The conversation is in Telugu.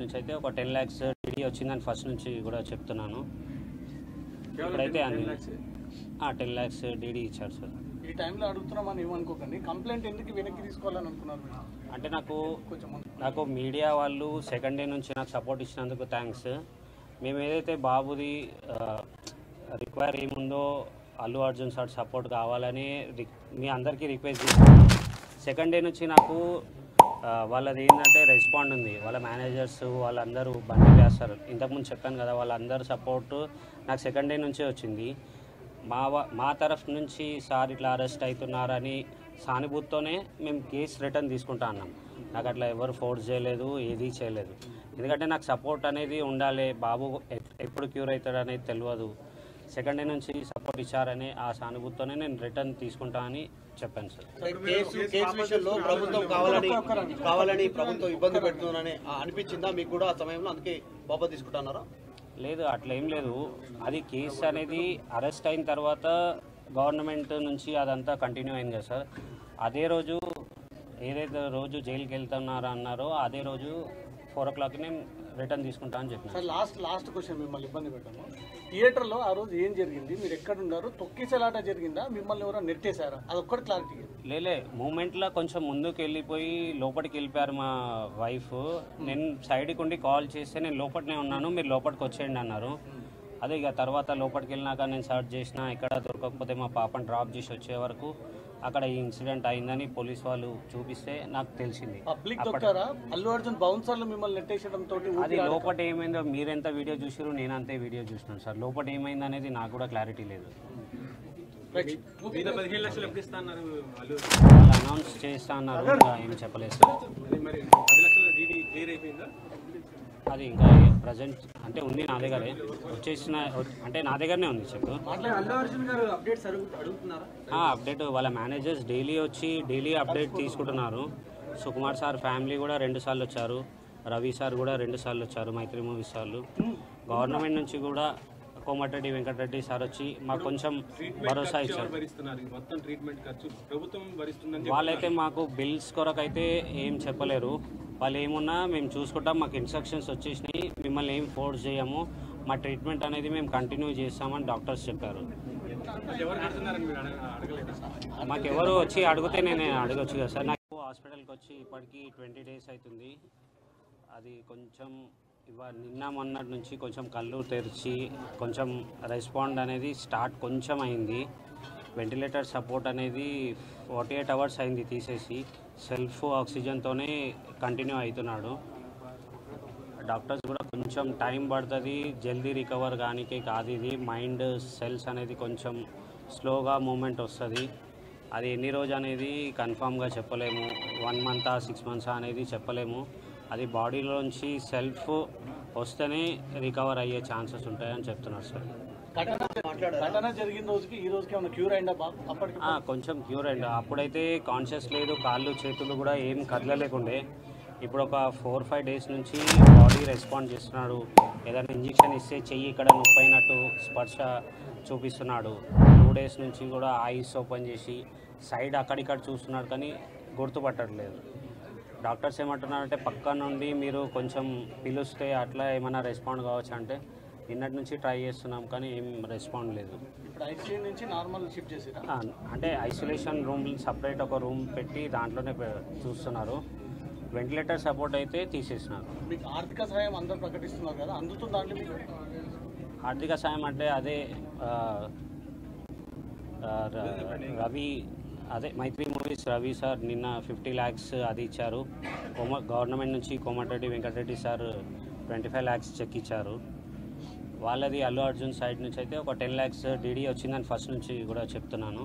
నుంచి అయితే ఒక 10 lakhs డీడీ వచ్చిందని ఫస్ట్ నుంచి కూడా చెప్తున్నాను. ఇప్పుడైతే 10 lakhs డీడీ ఇచ్చారు సార్. ఈ టైంలో అడుగుతున్నామని ఏమనుకోకండి. కంప్లైంట్ ఎందుకు వెనక్కి తీసుకోవాలని అనుకున్నారు? అంటే నాకు మీడియా వాళ్ళు సెకండ్ డే నుంచి నాకు సపోర్ట్ ఇచ్చినందుకు థ్యాంక్స్. మేము ఏదైతే బాబుది రిక్వైర్ ఏముందో అల్లు అర్జున్ సార్ సపోర్ట్ కావాలని మీ అందరికీ రిక్వెస్ట్ చేస్తున్నాను. సెకండ్ డే నుంచి నాకు వాళ్ళది ఏంటంటే రెస్పాండ్ ఉంది. వాళ్ళ మేనేజర్స్ వాళ్ళందరూ బండి వేస్తారు. ఇంతకుముందు చెప్పాను కదా, వాళ్ళందరూ సపోర్టు నాకు సెకండ్ డే నుంచే వచ్చింది. మా తరఫు నుంచి సార్ ఇట్లా అరెస్ట్ అవుతున్నారని సానుభూతితోనే మేము కేసు రిటర్న్ తీసుకుంటా అన్నాం. నాకు అట్లా ఎవరు ఫోర్స్ చేయలేదు, ఏది చేయలేదు. ఎందుకంటే నాకు సపోర్ట్ అనేది ఉండాలి. బాబు ఎప్పుడు క్యూర్ అవుతాడు అనేది తెలియదు. సెకండ్ డే నుంచి సపోర్ట్ ఇచ్చారని ఆ సానుభూతితోనే నేను రిటర్న్ తీసుకుంటా అని చెప్పాను సార్. కేసు విషయంలో ప్రభుత్వం కావాలని ప్రభుత్వం ఇబ్బంది పెడుతుందని అనిపించిందా మీకు కూడా ఆ సమయంలో? అందుకే బాబా తీసుకుంటున్నారా? లేదు, అట్లా ఏం లేదు. అది కేసు అనేది అరెస్ట్ అయిన తర్వాత గవర్నమెంట్ నుంచి అదంతా కంటిన్యూ అయింది కదా సార్. అదే రోజు ఏదైతే రోజు జైలుకి వెళ్తున్నారో అన్నారో అదే రోజు 4 o'clock నేను రిటర్న్ తీసుకుంటా అని చెప్పిన సార్. లాస్ట్ క్వశ్చన్, మిమ్మల్ని ఇబ్బంది పెట్టాము. థియేటర్లో ఆ రోజు ఏం జరిగింది? మీరు ఎక్కడున్నారు? తొక్కిసలాట జరిగిందా? మిమ్మల్ని ఎవరో నెట్టేశారా? అదొక్కటి క్లారిటీ. లేలే, మూమెంట్లో కొంచెం ముందుకు వెళ్ళిపోయి లోపలికి వెళ్ళిపోయారు మా వైఫ్. నేను సైడ్కి ఉండి కాల్ చేస్తే నేను లోపలనే ఉన్నాను, మీరు లోపలికి వచ్చేయండి అన్నారు. అదే ఇక తర్వాత లోపలికి వెళ్ళినాక నేను సర్చ్ చేసిన, ఇక్కడ దొరకకపోతే మా పాపను డ్రాప్ చేసి వచ్చే వరకు అక్కడ ఈ ఇన్సిడెంట్ అయిందని పోలీస్ వాళ్ళు చూపిస్తే నాకు తెలిసింది. అల్లు అర్జున్ బౌన్సర్లు మిమ్మల్ని నెట్టేయడం తోటి అది లోపల ఏమైందో మీరెంత వీడియో చూసారు, నేను అంతే వీడియో చూసినాను సార్. లోపల ఏమైంది అనేది నాకు కూడా క్లారిటీ లేదు. వాళ్ళు అనౌన్స్ చేస్తా అన్నారు, ఏం చెప్పలేదు సార్. అది ఇంకా ప్రజెంట్ అంటే ఉంది నా దగ్గరే, వచ్చేసిన అంటే నా దగ్గరనే ఉంది. చెప్పు అప్డేట్ వాళ్ళ మేనేజర్స్ డైలీ అప్డేట్ తీసుకుంటున్నారు. సుకుమార్ సార్ ఫ్యామిలీ కూడా 2 సార్లు వచ్చారు, రవి సార్ కూడా 2 సార్లు వచ్చారు, మైత్రి మూవీస్ వాళ్ళు. గవర్నమెంట్ నుంచి కూడా కోమటిరెడ్డి వెంకటరెడ్డి సార్ వచ్చి మాకు కొంచెం భరోసా ఇచ్చారు. వాళ్ళైతే మాకు బిల్స్ కొరకైతే ఏం చెప్పలేరు. వాళ్ళు ఏమున్నా మేము చూసుకుంటాం, మాకు ఇన్స్ట్రక్షన్స్ వచ్చేసినాయి, మిమ్మల్ని ఏం ఫోర్స్ చేయము, మా ట్రీట్మెంట్ అనేది మేము కంటిన్యూ చేస్తామని డాక్టర్స్ చెప్పారు. మాకు ఎవరు వచ్చి అడిగితే నేను అడగచ్చు కదా సార్. నాకు హాస్పిటల్కి వచ్చి ఇప్పటికీ 20 days అవుతుంది. అది కొంచెం నిన్న మొన్నటి నుంచి కొంచెం కళ్ళు తెరిచి కొంచెం రెస్పాండ్ అనేది స్టార్ట్ కొంచెం అయింది. వెంటిలేటర్ సపోర్ట్ అనేది 48 hours అయింది తీసేసి, సెల్ఫ్ ఆక్సిజన్తోనే కంటిన్యూ అవుతున్నాడు. డాక్టర్స్ కూడా కొంచెం టైం పడుతుంది జల్దీ రికవర్ కానీకే కాదు. ఇది మైండ్ సెల్స్ అనేది కొంచెం స్లోగా మూమెంట్ వస్తుంది. అది ఎన్ని రోజు అనేది కన్ఫామ్గా చెప్పలేము. 1 month 6 months అనేది చెప్పలేము. అది బాడీలోంచి సెల్ఫ్ వస్తేనే రికవర్ అయ్యే ఛాన్సెస్ ఉంటాయని చెప్తున్నారు సార్. ఘటన జరిగిన రోజుకి ఈ రోజుకి ఏమైనా క్యూర్ అయిందా? కొంచెం క్యూర్ అయింది. అప్పుడైతే కాన్షియస్ లేదు, కాళ్ళు చేతులు కూడా ఏం కదలలేకుండే. ఇప్పుడు ఒక 4-5 days నుంచి బాడీ రెస్పాండ్ చేస్తున్నాడు. ఏదైనా ఇంజెక్షన్ ఇస్తే చెయ్యి ఇక్కడ నొప్పి అయినట్టు స్పర్శ చూపిస్తున్నాడు. 2 days నుంచి కూడా ఐస్ ఓపెన్ చేసి సైడ్ అక్కడిక్కడ చూస్తున్నాడు, కానీ గుర్తుపట్టట్లేదు. డాక్టర్స్ ఏమంటున్నారంటే పక్క నుండి మీరు కొంచెం పిలుస్తే అట్లా ఏమైనా రెస్పాండ్ కావచ్చు అంటే, నిన్నటి నుంచి ట్రై చేస్తున్నాం కానీ ఏం రెస్పాండ్ లేదు. ఇప్పుడు ఐసీయూ నుంచి నార్మల్ షిఫ్ట్ చేసిరా? అంటే ఐసోలేషన్ రూమ్ సపరేట్ ఒక రూమ్ పెట్టి దాంట్లోనే చూస్తున్నారు. వెంటిలేటర్ సపోర్ట్ అయితే తీసేసినారు. మీకు ఆర్థిక సహాయం అందరూ ప్రకటిస్తున్నారు కదా, అందుతుందా అండి మీకు? ఆర్థిక సాయం అంటే అదే మైత్రి మూవీస్ రవి సార్ నిన్న 50 lakhs అది ఇచ్చారు. గవర్నమెంట్ నుంచి Komatireddy Venkatreddy sir 25 lakhs cheque ఇచ్చారు. వాళ్ళది అల్లు అర్జున్ సైడ్ నుంచి అయితే ఒక 10 lakhs డీడీ వచ్చిందని ఫస్ట్ నుంచి కూడా చెప్తున్నాను.